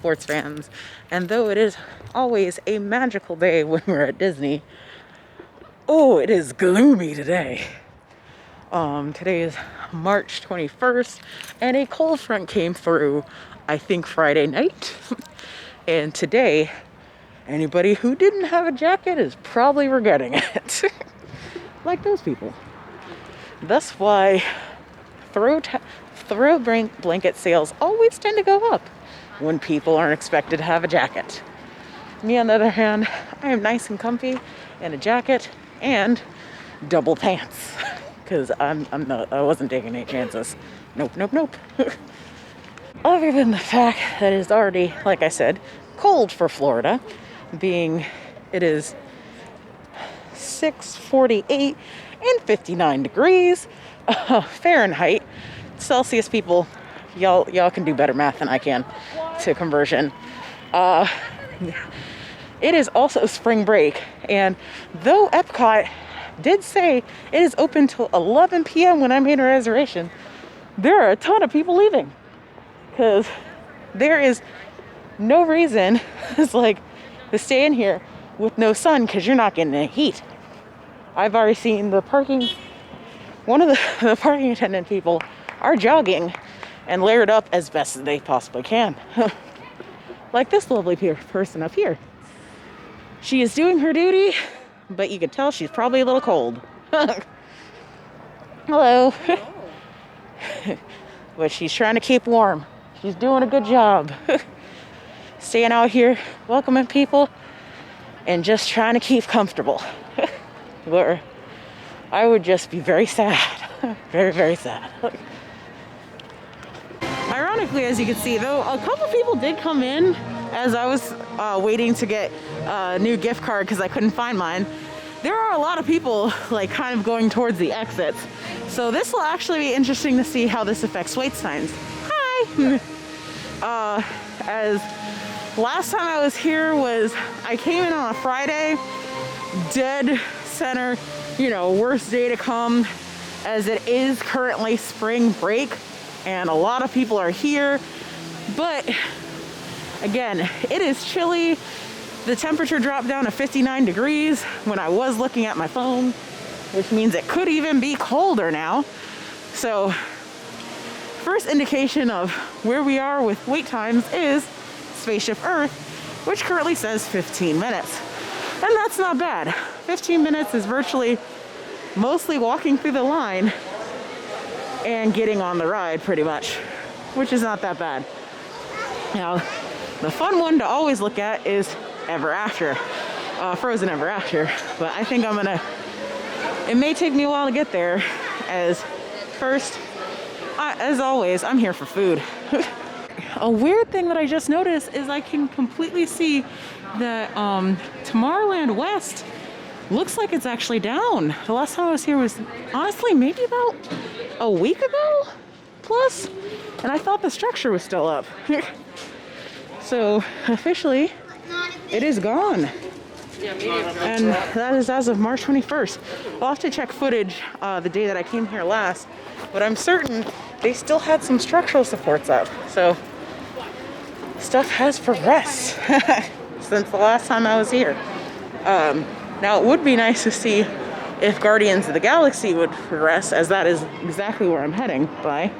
sports fans. And though it is always a magical day when we're at Disney, oh, it is gloomy today. Today is March 21st, and a cold front came through, I think, Friday night. And today, anybody who didn't have a jacket is probably regretting it. Like those people. That's why throw blanket sales always tend to go up when people aren't expected to have a jacket. Me, on the other hand, I am nice and comfy in a jacket and double pants because I wasn't taking any chances. Nope. Other than the fact that it's already, like I said, cold for Florida, being it is 6:48 and 59 degrees Fahrenheit. Celsius people, y'all can do better math than I can to conversion. It is also spring break, and though Epcot did say it is open till 11 p.m. when I made a reservation, there are a ton of people leaving because there is no reason it's like to stay in here with no sun because you're not getting any heat. I've already seen one of the parking attendant people are jogging and layered up as best as they possibly can. Like this lovely person up here. She is doing her duty, but you can tell she's probably a little cold. Hello. But she's trying to keep warm. She's doing a good job. Staying out here, welcoming people, and just trying to keep comfortable. Where I would just be very sad. Very, very sad. Ironically, as you can see, though, a couple people did come in as I was waiting to get a new gift card because I couldn't find mine. There are a lot of people like kind of going towards the exits. So this will actually be interesting to see how this affects wait times. Hi! As last time I was here I came in on a Friday, dead center, worst day to come, as it is currently spring break and a lot of people are here. But again, it is chilly. The temperature dropped down to 59 degrees when I was looking at my phone, which means it could even be colder now. So first indication of where we are with wait times is Spaceship Earth, which currently says 15 minutes. And that's not bad. 15 minutes is virtually mostly walking through the line and getting on the ride pretty much, which is not that bad. Now, the fun one to always look at is Ever After, Frozen Ever After. But I think it may take me a while to get there, as first, as always, I'm here for food. A weird thing that I just noticed is I can completely see that Tomorrowland West looks like it's actually down. The last time I was here was honestly maybe about a week ago plus, and I thought the structure was still up. So officially it is gone, and that is as of March 21st. I'll have to check footage the day that I came here last, but I'm certain they still had some structural supports up, so stuff has progressed since the last time I was here. Now, it would be nice to see if Guardians of the Galaxy would progress, as that is exactly where I'm heading by.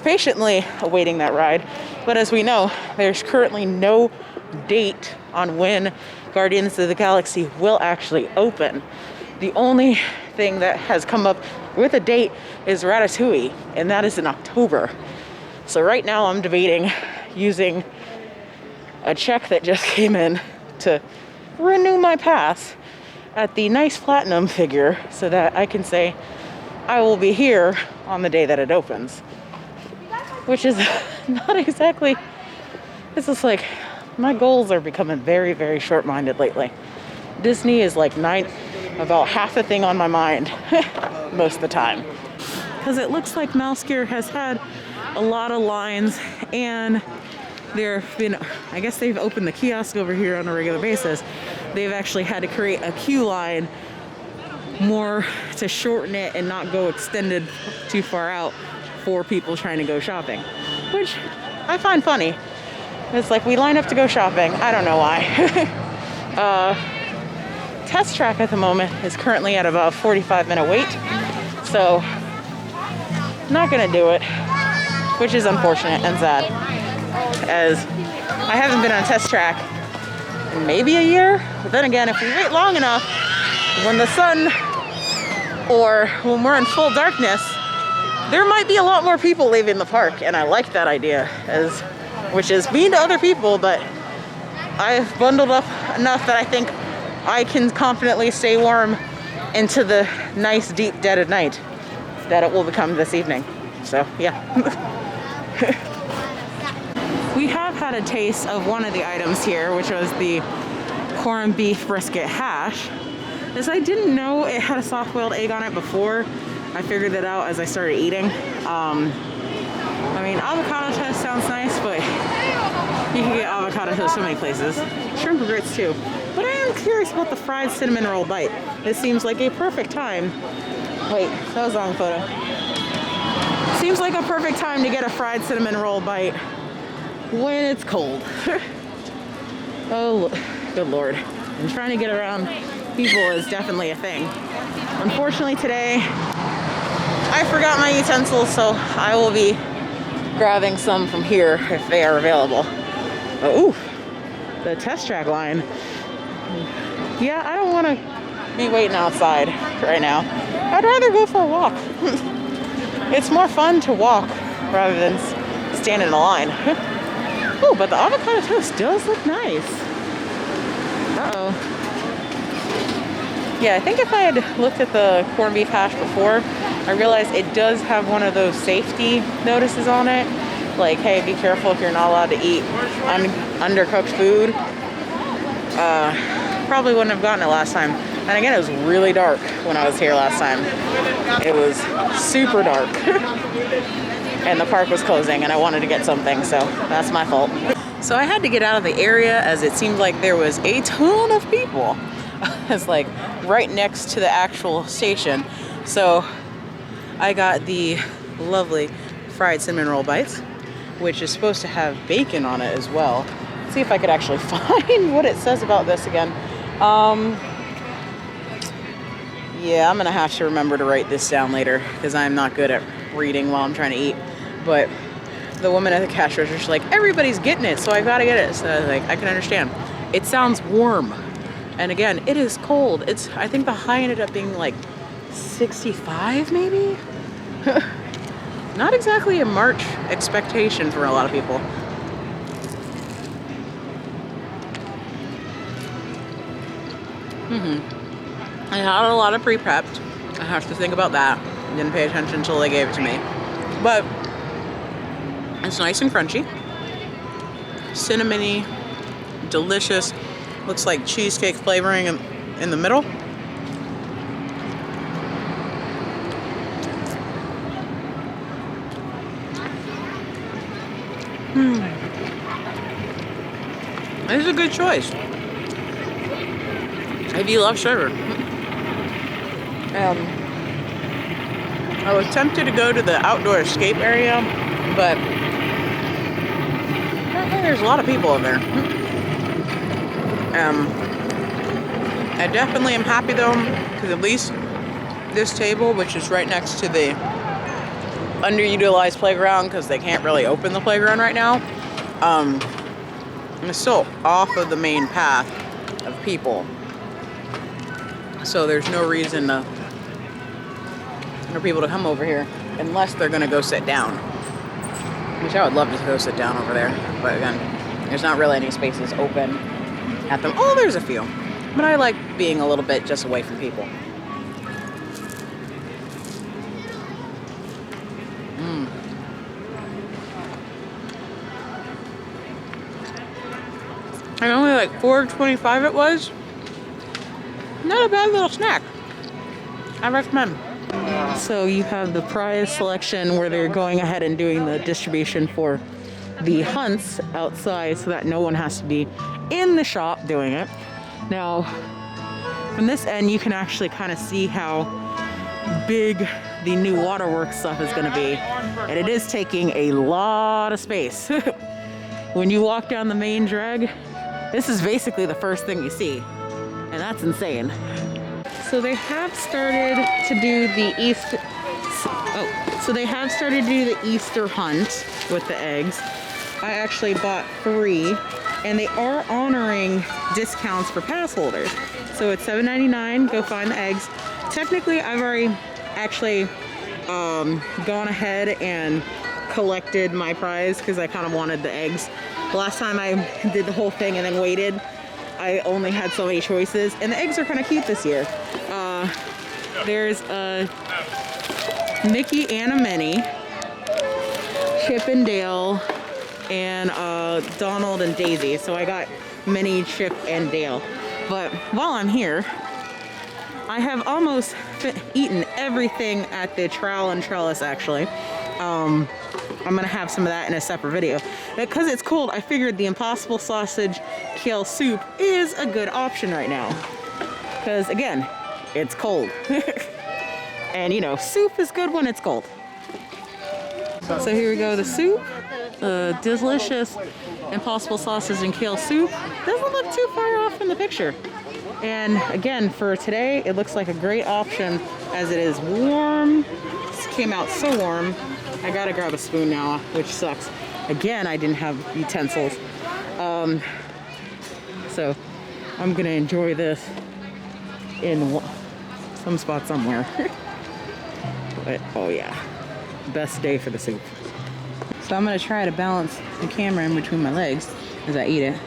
Patiently awaiting that ride. But as we know, there's currently no date on when Guardians of the Galaxy will actually open. The only thing that has come up with a date is Ratatouille, and that is in October. So right now I'm debating using a check that just came in to renew my pass at the nice platinum figure so that I can say I will be here on the day that it opens. Which is not exactly, it's just like, my goals are becoming very, very short-minded lately. Disney is like about half the thing on my mind most of the time. Because it looks like Mouse Gear has had a lot of lines, and I guess they've opened the kiosk over here on a regular basis. They've actually had to create a queue line more to shorten it and not go extended too far out for people trying to go shopping, which I find funny. It's like we line up to go shopping. I don't know why. Test track at the moment is currently at about a 45-minute wait. So, not gonna do it, which is unfortunate and sad, as I haven't been on test track in maybe a year. But then again, if we wait long enough, when the sun or when we're in full darkness, there might be a lot more people leaving the park, and I like that idea, which is mean to other people, but I've bundled up enough that I think I can confidently stay warm into the nice deep dead of night that it will become this evening. So yeah. We have had a taste of one of the items here, which was the corned beef brisket hash. As I didn't know it had a soft-boiled egg on it before. I figured that out as I started eating. I mean, avocado toast sounds nice, but you can get avocado toast so many places. Shrimp and grits too. But I am curious about the fried cinnamon roll bite. This seems like a perfect time. Wait, that was the wrong photo. Seems like a perfect time to get a fried cinnamon roll bite when it's cold. Oh, good Lord. And trying to get around people is definitely a thing. Unfortunately today, I forgot my utensils, so I will be grabbing some from here if they are available. Oh, ooh, the test track line. Yeah, I don't want to be waiting outside right now. I'd rather go for a walk. It's more fun to walk rather than stand in a line. Oh, but the avocado toast does look nice. Uh-oh. Yeah, I think if I had looked at the corned beef hash before, I realized it does have one of those safety notices on it. Like, hey, be careful if you're not allowed to eat undercooked food. Probably wouldn't have gotten it last time. And again, it was really dark when I was here last time. It was super dark. And the park was closing and I wanted to get something, so that's my fault. So I had to get out of the area as it seemed like there was a ton of people. It's like right next to the actual station. So I got the lovely fried cinnamon roll bites, which is supposed to have bacon on it as well. Let's see if I could actually find what it says about this again. Yeah, I'm gonna have to remember to write this down later because I'm not good at reading while I'm trying to eat. But the woman at the cash register, she's like, everybody's getting it, so I gotta get it. So like, I can understand. It sounds warm. And again, it is cold. I think the high ended up being like 65 maybe? Not exactly a March expectation for a lot of people. I had a lot of pre-prepped. I have to think about that. Didn't pay attention until they gave it to me. But it's nice and crunchy. Cinnamony, delicious. Looks like cheesecake flavoring in the middle. This is a good choice if you love sugar. I was tempted to go to the outdoor escape area, but I think there's a lot of people over there. I definitely am happy though, because at least this table, which is right next to the underutilized playground, because they can't really open the playground right now, it's still off of the main path of people. So there's no reason for people to come over here unless they're gonna go sit down. Which I would love to go sit down over there, but again, there's not really any spaces open at them. Oh, there's a few. But I like being a little bit just away from people. And only like $4.25 it was. Not a bad little snack. I recommend. So you have the prize selection where they're going ahead and doing the distribution for the hunts outside so that no one has to be in the shop doing it. Now, from this end, you can actually kind of see how big the new waterworks stuff is gonna be. And it is taking a lot of space. When you walk down the main drag, this is basically the first thing you see. And that's insane. So they have started to do the Easter hunt with the eggs. I actually bought 3, and they are honoring discounts for pass holders. So it's $7.99, go find the eggs. Technically, I've already actually gone ahead and collected my prize because I kind of wanted the eggs. The last time I did the whole thing and then waited, I only had so many choices, and the eggs are kind of cute this year. There's a Mickey and a Minnie, Chip and Dale, and Donald and Daisy. So I got Minnie, Chip, and Dale. But while I'm here, I have almost eaten everything at the Trowel and Trellis, actually. I'm gonna have some of that in a separate video. Because it's cold, I figured the Impossible Sausage Kale Soup is a good option right now. Because again, it's cold. And you know, soup is good when it's cold. So here we go, the soup. Delicious Impossible Sausage and Kale Soup. Doesn't look too far off in the picture. And again, for today, it looks like a great option as it is warm. This came out so warm. I gotta grab a spoon now, which sucks. Again, I didn't have utensils. So I'm gonna enjoy this in some spot somewhere. But oh yeah, best day for the soup. So I'm gonna try to balance the camera in between my legs as I eat it.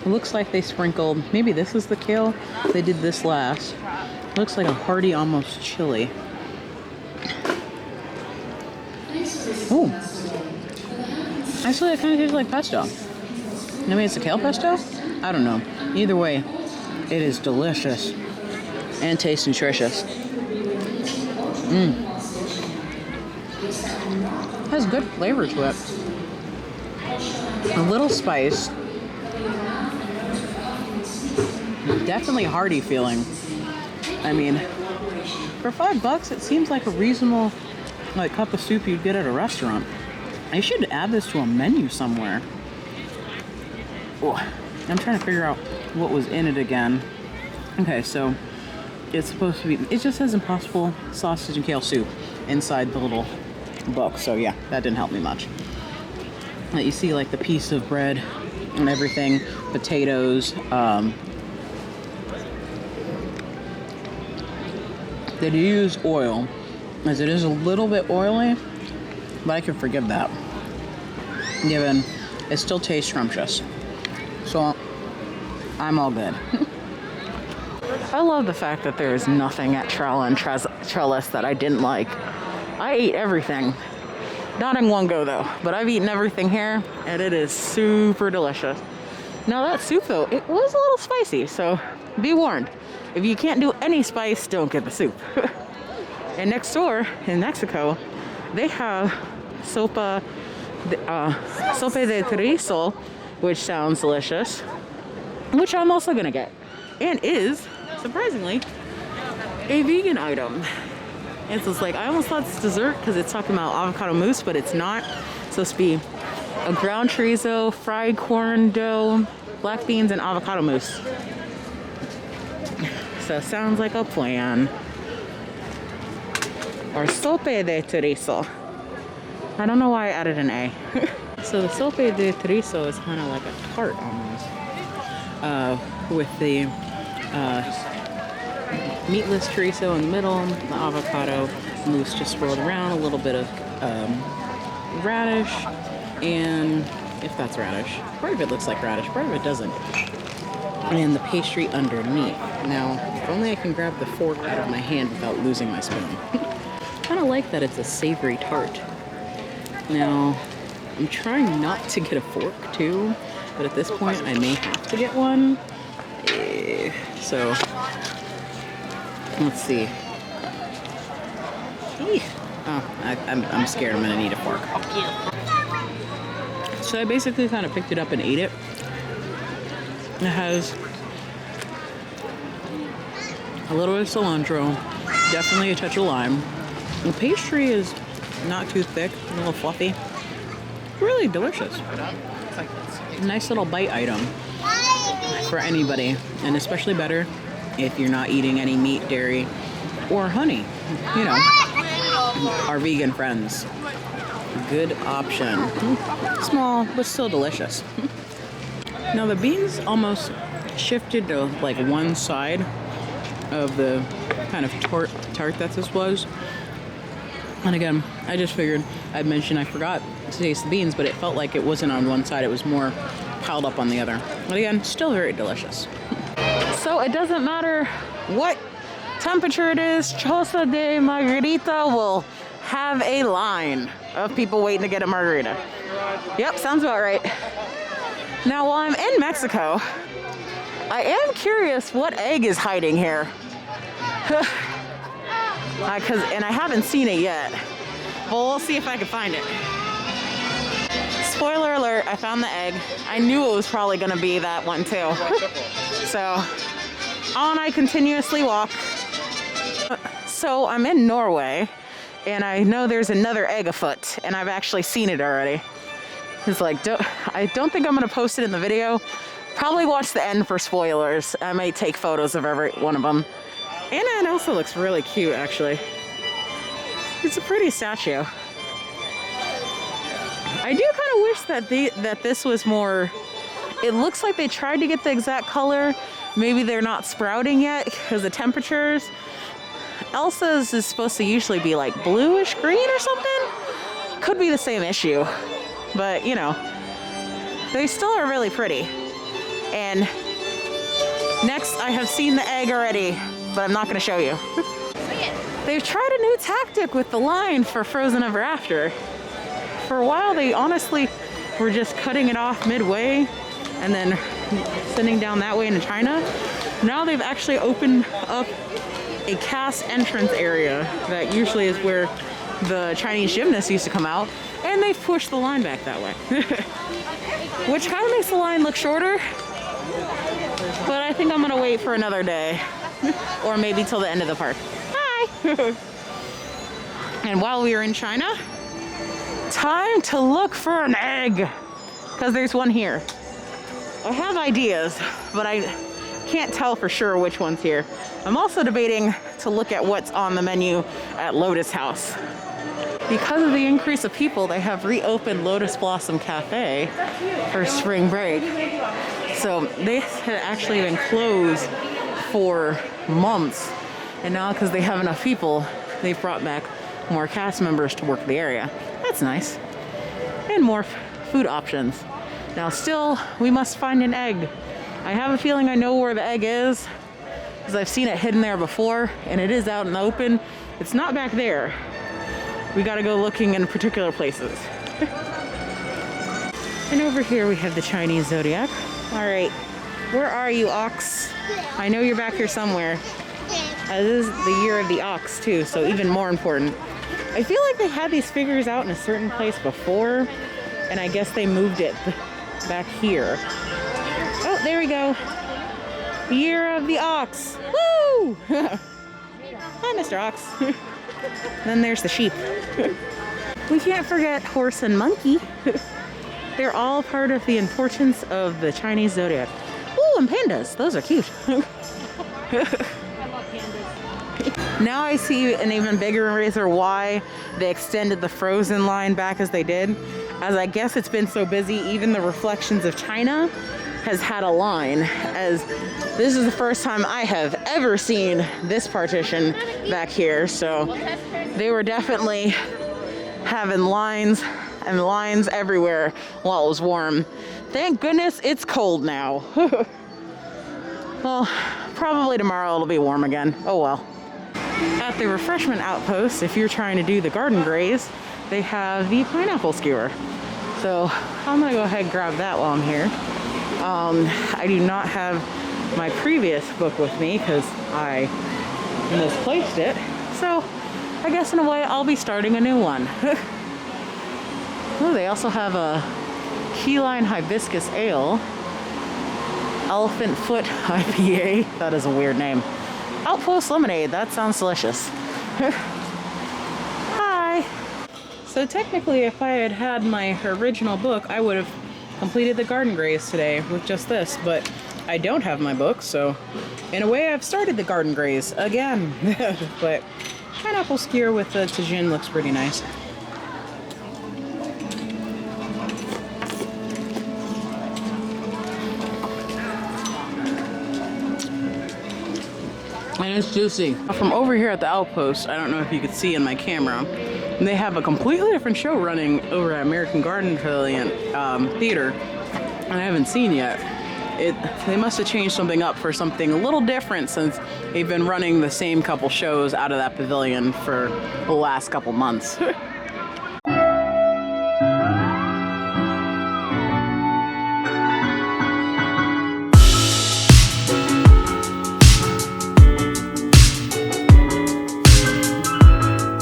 It looks like they sprinkled, maybe this is the kale. They did this last. Looks like a hearty, almost chili. Oh, actually it kind of tastes like pesto. Maybe it's a kale pesto? I don't know. Either way, it is delicious and tastes nutritious. Has good flavor to it. A little spice. Definitely hearty feeling. I mean, for $5, it seems like a reasonable cup of soup you'd get at a restaurant. I should add this to a menu somewhere. Oh, I'm trying to figure out what was in it again. Okay, so it's supposed to be, it just says Impossible Sausage and Kale Soup inside the little book. So yeah, that didn't help me much. You see like the piece of bread and everything, potatoes. They do use oil, as it is a little bit oily, but I can forgive that, given it still tastes scrumptious. So I'm all good. I love the fact that there is nothing at Trowel and Trellis that I didn't like. I ate everything. Not in one go though, but I've eaten everything here, and it is super delicious. Now that soup though, it was a little spicy, so be warned. If you can't do any spice, don't get the soup. And next door, in Mexico, they have sope de chorizo, which sounds delicious, which I'm also gonna get, and is, surprisingly, a vegan item. And so it's like, I almost thought it's dessert because it's talking about avocado mousse, but it's not. It's supposed to be a ground chorizo, fried corn dough, black beans, and avocado mousse. So sounds like a plan. Or sope de chorizo. I don't know why I added an A. So the sope de chorizo is kind of like a tart almost. With the meatless chorizo in the middle, the avocado mousse just swirled around, a little bit of radish, and if that's radish, part of it looks like radish, part of it doesn't. And the pastry underneath. Now, if only I can grab the fork out of my hand without losing my spoon. Kind of like that it's a savory tart. Now, I'm trying not to get a fork too, but at this point I may have to get one. So, let's see. Oh, I'm scared I'm gonna need a fork. So I basically kind of picked it up and ate it. It has a little bit of cilantro, definitely a touch of lime, The pastry is not too thick, a little fluffy. Really delicious. Nice little bite item for anybody, and especially better if you're not eating any meat, dairy, or honey. You know, our vegan friends. Good option. Small, but still delicious. Now the beans almost shifted to like one side of the kind of tart that this was. And again, I just figured I'd mention I forgot to taste the beans, but it felt like it wasn't on one side, it was more piled up on the other. But again, still very delicious. So it doesn't matter what temperature it is, Choza de Margarita will have a line of people waiting to get a margarita. Yep, sounds about right. Now, while I'm in Mexico, I am curious what egg is hiding here. And I haven't seen it yet. Well, we'll see if I can find it. Spoiler alert, I found the egg. I knew it was probably gonna be that one too. So, on I continuously walk. So I'm in Norway, and I know there's another egg afoot, and I've actually seen it already. It's like, I don't think I'm gonna post it in the video. Probably watch the end for spoilers. I might take photos of every one of them. And it also looks really cute, actually. It's a pretty statue. I do kind of wish that this was more. It looks like they tried to get the exact color. Maybe they're not sprouting yet because of temperatures. Elsa's is supposed to usually be like bluish green or something. Could be the same issue. But, you know, they still are really pretty. And next, I have seen the egg already, but I'm not going to show you. They've tried a new tactic with the line for Frozen Ever After. For a while, they honestly were just cutting it off midway and then sending down that way into China. Now they've actually opened up a cast entrance area that usually is where the Chinese gymnasts used to come out, and they've pushed the line back that way. Which kind of makes the line look shorter, but I think I'm gonna wait for another day, or maybe till the end of the park. Hi! And while we were in China, time to look for an egg, because there's one here. I have ideas, but I can't tell for sure which one's here. I'm also debating to look at what's on the menu at Lotus House. Because of the increase of people, they have reopened Lotus Blossom Cafe for spring break. So they had actually been closed for months. And now because they have enough people, they've brought back more cast members to work the area. That's nice. And more food options. Now still, we must find an egg. I have a feeling I know where the egg is, because I've seen it hidden there before, and it is out in the open. It's not back there. We gotta go looking in particular places. And over here we have the Chinese zodiac. All right, where are you, ox? I know you're back here somewhere. This is the year of the ox too, so even more important. I feel like they had these figures out in a certain place before, and I guess they moved it back here. Oh, there we go. Year of the ox. Woo! Hi, Mr. Ox. Then there's the sheep. We can't forget horse and monkey. They're all part of the importance of the Chinese zodiac. Ooh, and pandas. Those are cute. I love pandas. Now I see an even bigger reason why they extended the Frozen line back as they did. As I guess it's been so busy, even the Reflections of China has had a line, as this is the first time I have ever seen this partition back here. So they were definitely having lines and lines everywhere while it was warm. Thank goodness it's cold now. Well, probably tomorrow it'll be warm again. Oh well. At the refreshment outpost, if you're trying to do the garden graze, they have the pineapple skewer. So I'm gonna go ahead and grab that while I'm here. I do not have my previous book with me because I misplaced it. So I guess in a way I'll be starting a new one. Oh, they also have a key lime hibiscus ale, elephant foot IPA. That is a weird name. Outpost lemonade. That sounds delicious. So technically, if I had had my original book, I would have completed the Garden Graze today with just this, but I don't have my book, so in a way I've started the Garden Graze again. But pineapple skewer with the tagine looks pretty nice. And it's juicy. From over here at the Outpost, I don't know if you could see in my camera, they have a completely different show running over at American Garden Pavilion Theater, and I haven't seen yet. They must have changed something up for something a little different since they've been running the same couple shows out of that pavilion for the last couple months.